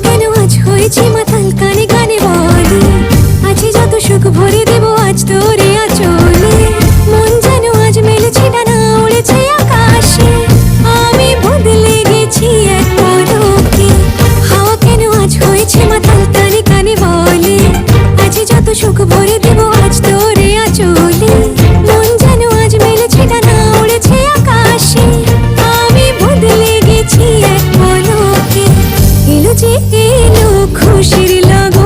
কেন আজ হয়েছি মাতাল, কানে কানে বলে আছে যত সুখ ভরে দেব আজ তোরে আঁচলে। মন যেন আজ মেলেছে ডানা, উড়েছে আকাশে, আমি বদলে গেছি এক পলকে। হাওয়া কেন আজ হয়েছে মাতাল, কানে কানে বলে আছে যত সুখ ভরে দেব আজ তোরে আঁচলে। মন যেন আজ মেলেছে ডানা, উড়েছে আকাশে, আমি বদলে গেছি এক পলকে। এলো যে এলো খুশির লগন।